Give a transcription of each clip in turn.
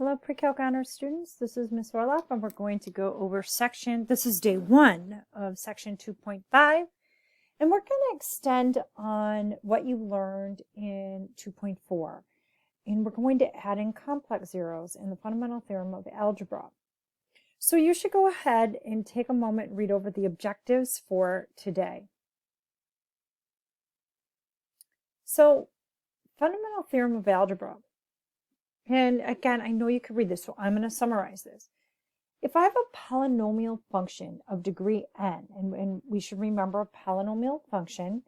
Hello, Pre-Calc Honors students. This is Ms. Orloff, and we're going to go over this is day 1 of section 2.5, and we're going to extend on what you learned in 2.4, and we're going to add in complex zeros in the fundamental theorem of algebra. So you should go ahead and take a moment and read over the objectives for today. So, fundamental theorem of algebra. And again, I know you could read this, so I'm going to summarize this. If I have a polynomial function of degree n, and we should remember a polynomial function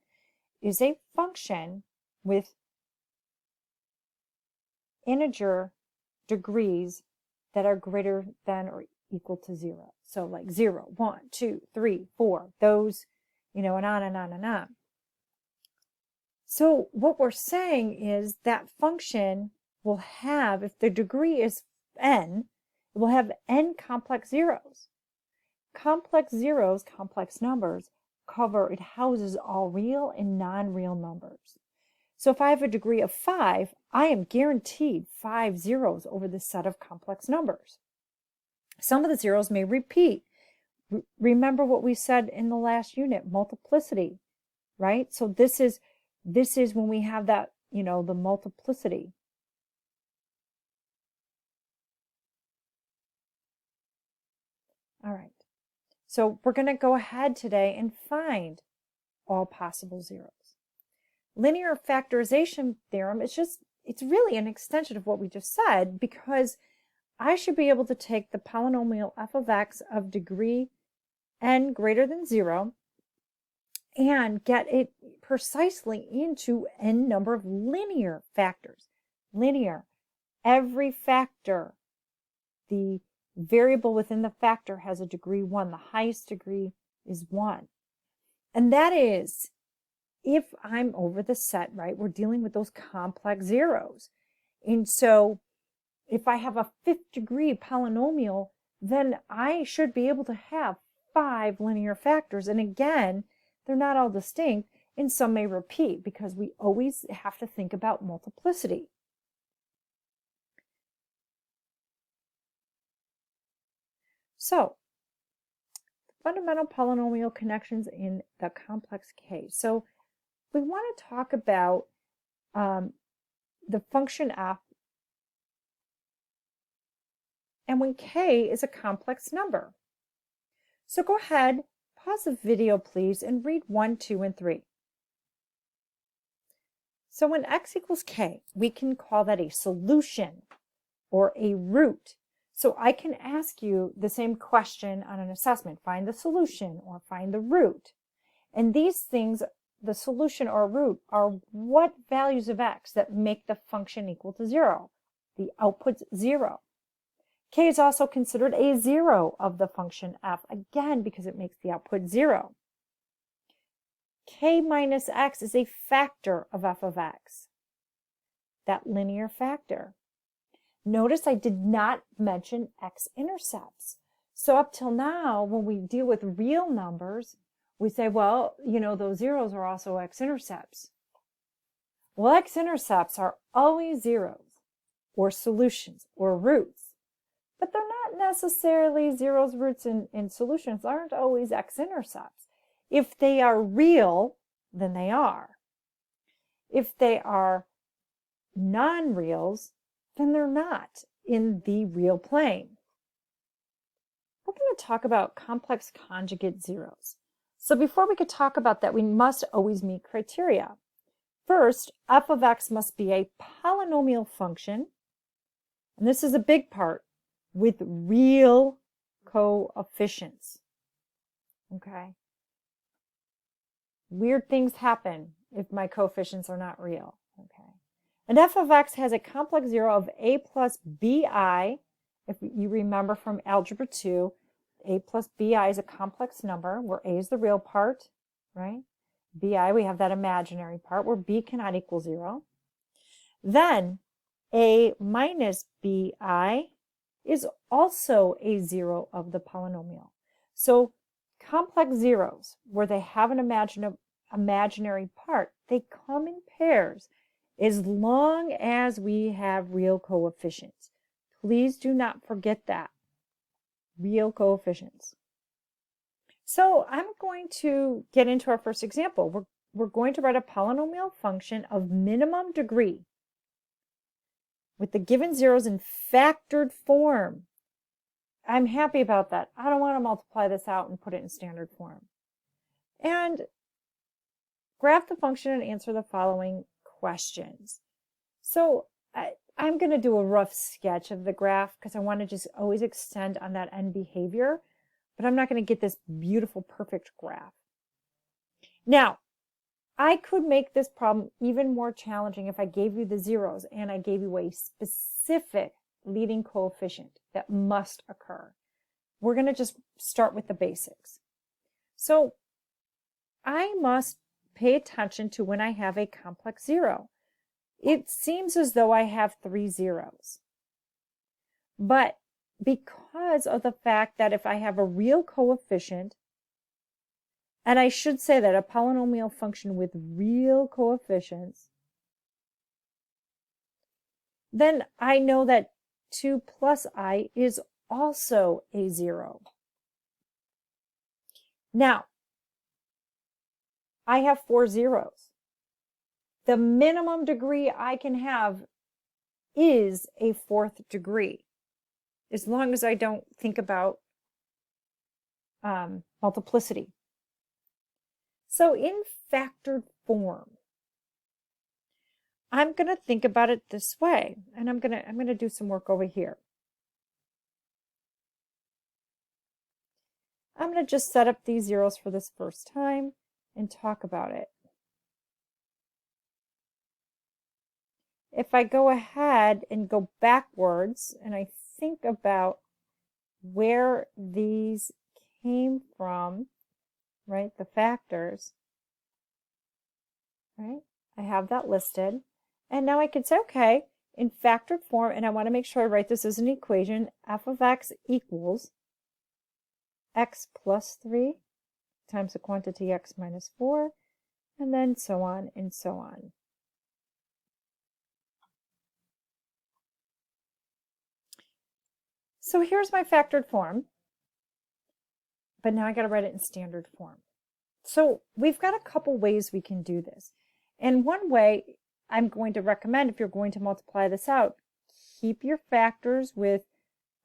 is a function with integer degrees that are greater than or equal to 0. So like 0, 1, 2, 3, 4, those, and on and on and on. So what we're saying is that function will have, if the degree is n, it will have n complex zeros. Complex zeros, complex numbers, it houses all real and non-real numbers. So if I have a degree of 5, I am guaranteed 5 zeros over this set of complex numbers. Some of the zeros may repeat. Remember what we said in the last unit, multiplicity, right? So this is when we have that, the multiplicity. All right, so we're going to go ahead today and find all possible zeros. Linear factorization theorem it's really an extension of what we just said, because I should be able to take the polynomial f of x of degree n greater than 0 and get it precisely into n number of linear factors. Linear, every factor, the variable within the factor has a degree 1. The highest degree is 1. And that is, if I'm over the set, right, we're dealing with those complex zeros. And so if I have a 5th degree polynomial, then I should be able to have 5 linear factors. And again, they're not all distinct, and some may repeat, because we always have to think about multiplicity. So, fundamental polynomial connections in the complex case. So, we want to talk about the function f, and when k is a complex number. So go ahead, pause the video please, and read 1, 2, and 3. So when x equals k, we can call that a solution or a root. So I can ask you the same question on an assessment, find the solution or find the root. And these things, the solution or root, are what values of x that make the function equal to 0. The output's 0. K is also considered a 0 of the function f, again because it makes the output 0. K minus x is a factor of f of x, that linear factor. Notice I did not mention x-intercepts. So up till now, when we deal with real numbers, we say, well, those zeros are also x-intercepts. Well, x-intercepts are always zeros, or solutions, or roots. But they're not necessarily zeros, roots, and solutions aren't always x-intercepts. If they are real, then they are. If they are non-reals, then they're not in the real plane. We're going to talk about complex conjugate zeros. So before we could talk about that, we must always meet criteria. First, f of x must be a polynomial function, and this is a big part, with real coefficients. Okay? Weird things happen if my coefficients are not real. Okay? And f of x has a complex zero of a plus bi. If you remember from Algebra 2, a plus bi is a complex number where a is the real part, right? Bi, we have that imaginary part where b cannot equal 0. Then a minus bi is also a 0 of the polynomial. So complex zeros, where they have an imaginary part, they come in pairs as long as we have real coefficients. Please do not forget that. Real coefficients. So I'm going to get into our first example. We're going to write a polynomial function of minimum degree with the given zeros in factored form. I'm happy about that. I don't want to multiply this out and put it in standard form. And graph the function and answer the following questions. So I'm going to do a rough sketch of the graph because I want to just always extend on that end behavior, but I'm not going to get this beautiful, perfect graph. Now, I could make this problem even more challenging if I gave you the zeros and I gave you a specific leading coefficient that must occur. We're going to just start with the basics. So I must pay attention to when I have a complex zero. It seems as though I have 3 zeros. But because of the fact that if I have a real coefficient, and I should say that a polynomial function with real coefficients, then I know that 2 plus I is also a 0. Now, I have 4 zeros. The minimum degree I can have is a 4th degree, as long as I don't think about multiplicity. So in factored form, I'm going to think about it this way, and I'm going to do some work over here. I'm going to just set up these zeros for this first time and talk about it. If I go ahead and go backwards and I think about where these came from, right, the factors, right, I have that listed. And now I can say, okay, in factored form, and I want to make sure I write this as an equation, f of x equals x plus 3 times the quantity x minus 4, and then so on and so on. So here's my factored form, but now I got to write it in standard form. So we've got a couple ways we can do this. And one way I'm going to recommend, if you're going to multiply this out, keep your factors with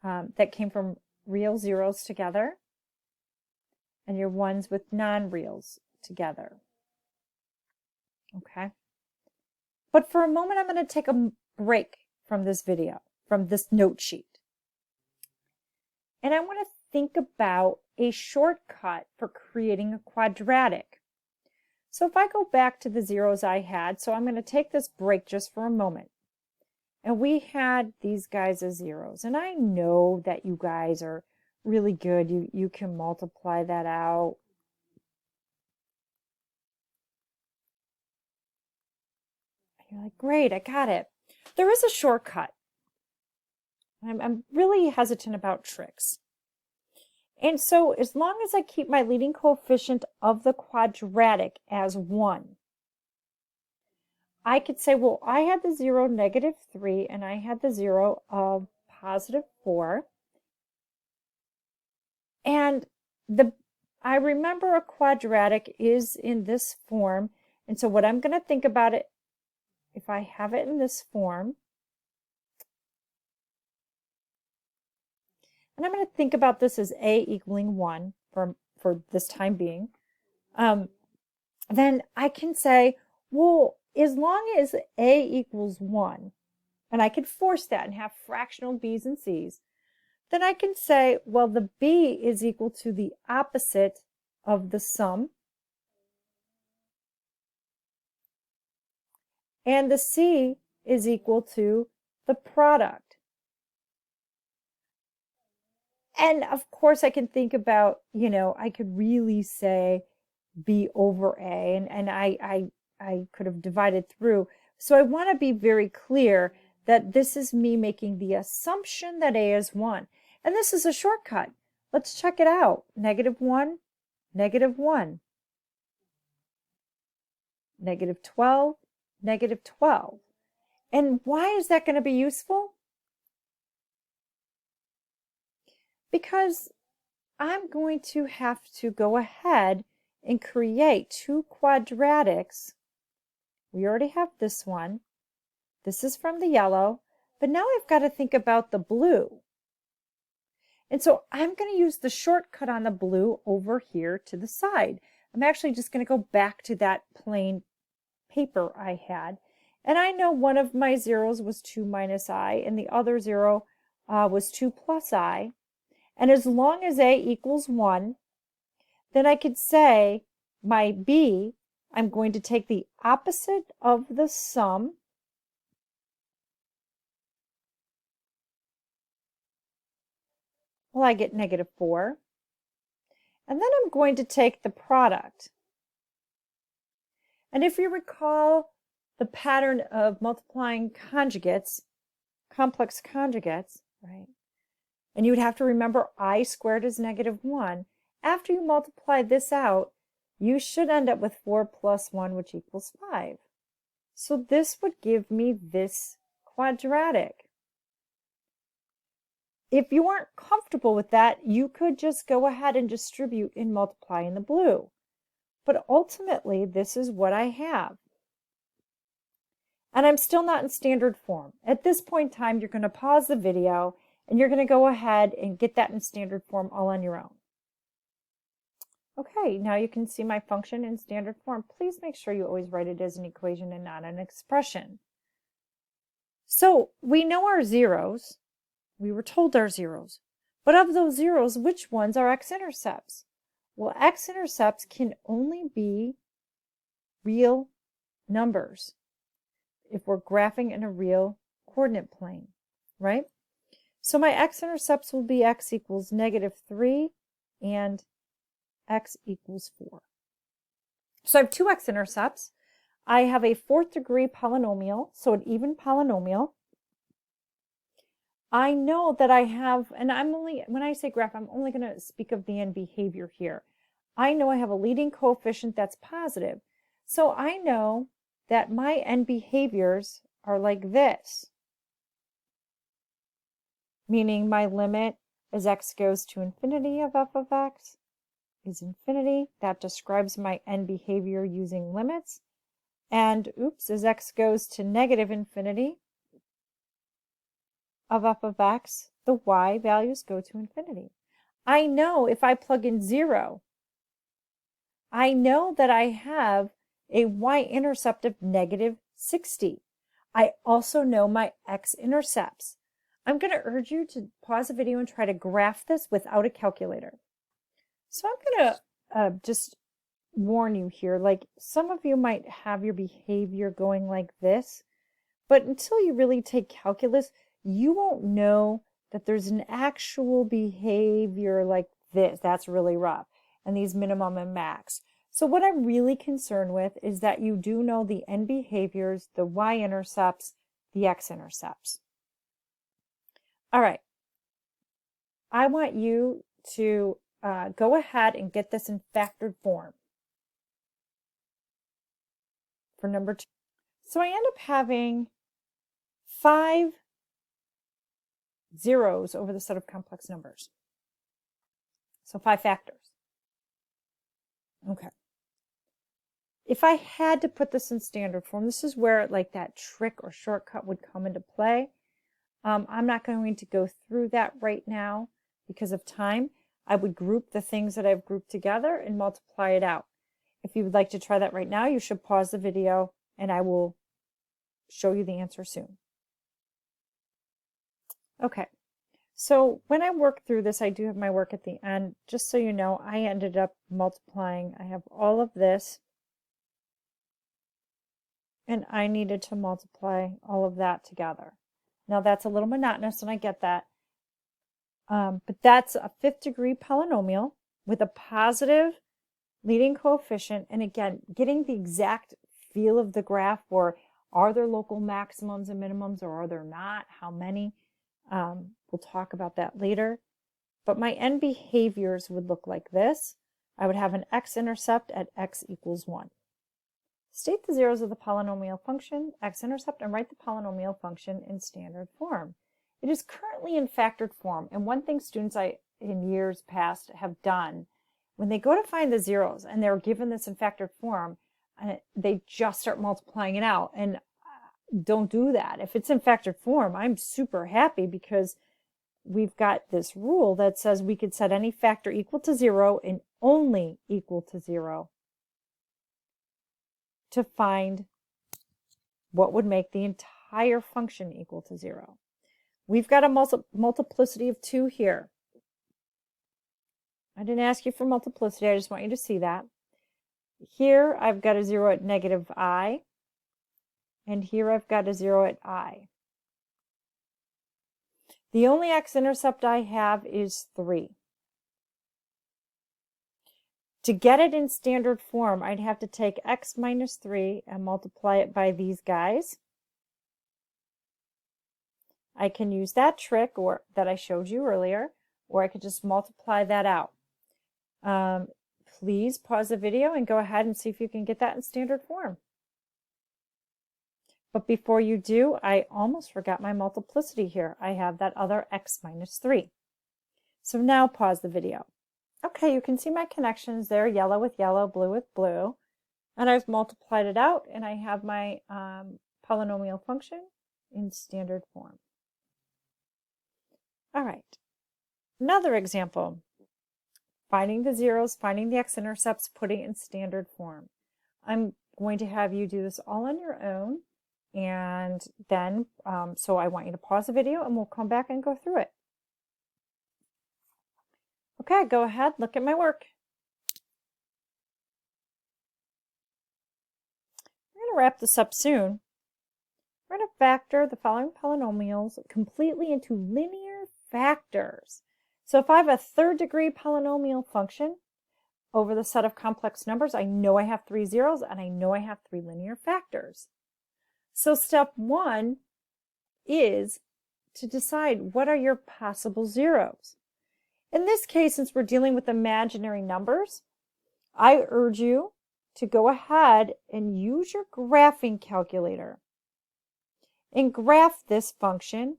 that came from real zeros together and your ones with non-reals together. Okay? But for a moment, I'm going to take a break from this video, from this note sheet. And I want to think about a shortcut for creating a quadratic. So if I go back to the zeros I had, so I'm going to take this break just for a moment. And we had these guys as zeros. And I know that you guys are really good. You can multiply that out. You're like, great, I got it. There is a shortcut. I'm really hesitant about tricks. And so as long as I keep my leading coefficient of the quadratic as 1, I could say, well, I had the 0, -3, and I had the 0 of +4. And I remember a quadratic is in this form. And so what I'm going to think about it, if I have it in this form, and I'm going to think about this as a equaling 1 for this time being, then I can say, well, as long as a equals 1, and I could force that and have fractional b's and c's, then I can say, well, the b is equal to the opposite of the sum, and the c is equal to the product. And of course, I can think about, I could really say b over a, and I could have divided through. So I want to be very clear that this is me making the assumption that a is 1. And this is a shortcut. Let's check it out. -1, -1. -12, -12. And why is that going to be useful? Because I'm going to have to go ahead and create two quadratics. We already have this one. This is from the yellow, but now I've got to think about the blue. And so I'm going to use the shortcut on the blue over here to the side. I'm actually just going to go back to that plain paper I had. And I know one of my zeros was 2 minus I, and the other zero was 2 plus I. And as long as A equals 1, then I could say my B, I'm going to take the opposite of the sum. Well, I get -4. And then I'm going to take the product. And if you recall the pattern of multiplying conjugates, complex conjugates, right? And you would have to remember I squared is -1. After you multiply this out, you should end up with 4 plus 1, which equals 5. So this would give me this quadratic. If you aren't comfortable with that, you could just go ahead and distribute and multiply in the blue. But ultimately, this is what I have. And I'm still not in standard form. At this point in time, you're going to pause the video and you're going to go ahead and get that in standard form all on your own. Okay, now you can see my function in standard form. Please make sure you always write it as an equation and not an expression. So we know our zeros. We were told our zeros. But of those zeros, which ones are x-intercepts? Well, x-intercepts can only be real numbers if we're graphing in a real coordinate plane, right? So my x-intercepts will be x equals -3 and x equals 4. So I have two x-intercepts. I have a 4th degree polynomial, so an even polynomial. I know that I have, and when I say graph, I'm only going to speak of the end behavior here. I know I have a leading coefficient that's positive. So I know that my end behaviors are like this, meaning my limit as x goes to infinity of f of x is infinity. That describes my end behavior using limits. And oops, as x goes to -infinity of f of x, the y values go to infinity. I know if I plug in 0, I know that I have a y-intercept of -60. I also know my x-intercepts. I'm going to urge you to pause the video and try to graph this without a calculator. So I'm going to just warn you here, like some of you might have your behavior going like this, but until you really take calculus, you won't know that there's an actual behavior like this. That's really rough. And these minimum and max. So what I'm really concerned with is that you do know the end behaviors, the y-intercepts, the x-intercepts. All right. I want you to go ahead and get this in factored form for number 2. So I end up having 5 zeros over the set of complex numbers. So 5 factors. Okay. If I had to put this in standard form, this is where like that trick or shortcut would come into play. I'm not going to go through that right now because of time. I would group the things that I've grouped together and multiply it out. If you would like to try that right now, you should pause the video and I will show you the answer soon. Okay, so when I work through this, I do have my work at the end. Just so you know, I ended up multiplying. I have all of this, and I needed to multiply all of that together. Now that's a little monotonous, and I get that. But that's a 5th degree polynomial with a positive leading coefficient. And again, getting the exact feel of the graph, or are there local maximums and minimums, or are there not? How many? We'll talk about that later. But my end behaviors would look like this. I would have an x-intercept at x equals 1. State the zeros of the polynomial function, x-intercept, and write the polynomial function in standard form. It is currently in factored form, and one thing students I in years past have done, when they go to find the zeros and they're given this in factored form, they just start multiplying it out. And don't do that. If it's in factored form, I'm super happy because we've got this rule that says we could set any factor equal to 0 and only equal to 0 to find what would make the entire function equal to 0. We've got a multiplicity of 2 here. I didn't ask you for multiplicity, I just want you to see that. Here I've got a 0 at negative I, and here I've got a 0 at I. The only x-intercept I have is 3. To get it in standard form, I'd have to take x minus 3 and multiply it by these guys. I can use that trick that I showed you earlier, or I could just multiply that out. Please pause the video and go ahead and see if you can get that in standard form. But before you do, I almost forgot my multiplicity here. I have that other x minus 3. So now pause the video. Okay, you can see my connections there, yellow with yellow, blue with blue. And I've multiplied it out, and I have my polynomial function in standard form. All right, another example. Finding the zeros, finding the x-intercepts, putting it in standard form. I'm going to have you do this all on your own. And then, so I want you to pause the video and we'll come back and go through it. Okay, go ahead, look at my work. We're going to wrap this up soon. We're going to factor the following polynomials completely into linear factors. So if I have a third-degree polynomial function over the set of complex numbers, I know I have 3 zeros and I know I have 3 linear factors. So step 1 is to decide what are your possible zeros. In this case, since we're dealing with imaginary numbers, I urge you to go ahead and use your graphing calculator and graph this function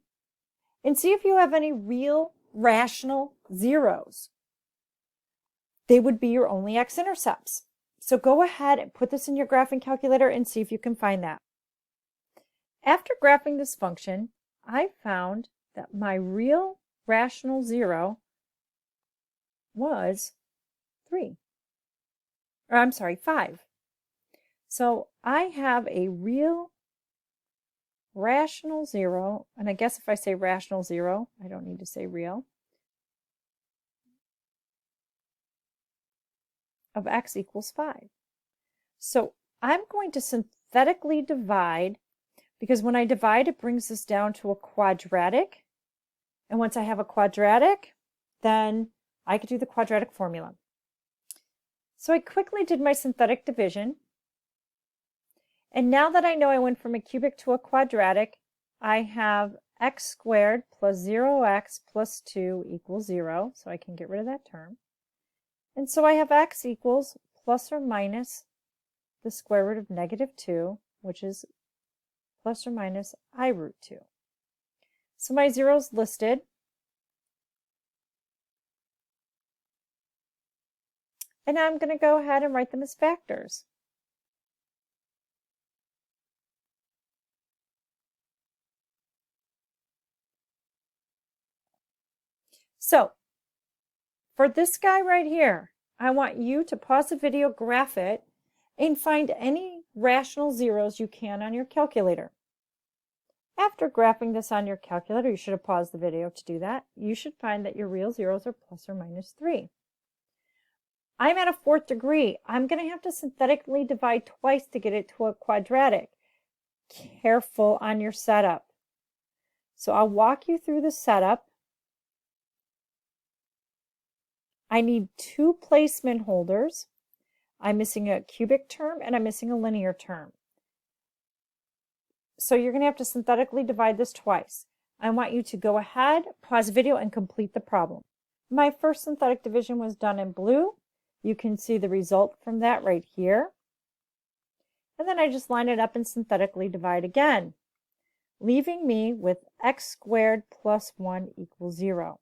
and see if you have any real rational zeros. They would be your only x-intercepts. So go ahead and put this in your graphing calculator and see if you can find that. After graphing this function, I found that my real rational zero was 3. Or I'm sorry, 5. So I have a real rational zero, and I guess if I say rational zero, I don't need to say real, of x equals 5. So I'm going to synthetically divide, because when I divide, it brings this down to a quadratic. And once I have a quadratic, then I could do the quadratic formula. So I quickly did my synthetic division. And now that I know I went from a cubic to a quadratic, I have x squared plus 0x plus 2 equals 0. So I can get rid of that term. And so I have x equals plus or minus the square root of negative 2, which is plus or minus I root 2. So my zeros listed. And now I'm going to go ahead and write them as factors. So for this guy right here, I want you to pause the video, graph it, and find any rational zeros you can on your calculator. After graphing this on your calculator, you should have paused the video to do that. You should find that your real zeros are plus or minus 3. I'm at a 4th degree. I'm going to have to synthetically divide twice to get it to a quadratic. Careful on your setup. So I'll walk you through the setup. I need 2 placement holders. I'm missing a cubic term and I'm missing a linear term. So you're going to have to synthetically divide this twice. I want you to go ahead, pause the video, and complete the problem. My first synthetic division was done in blue. You can see the result from that right here. And then I just line it up and synthetically divide again, leaving me with x squared plus 1 equals 0.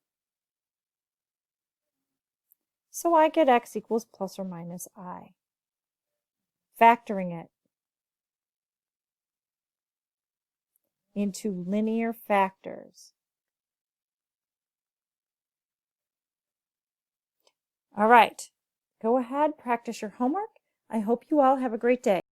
So I get x equals plus or minus I. Factoring it into linear factors. All right, go ahead, practice your homework. I hope you all have a great day.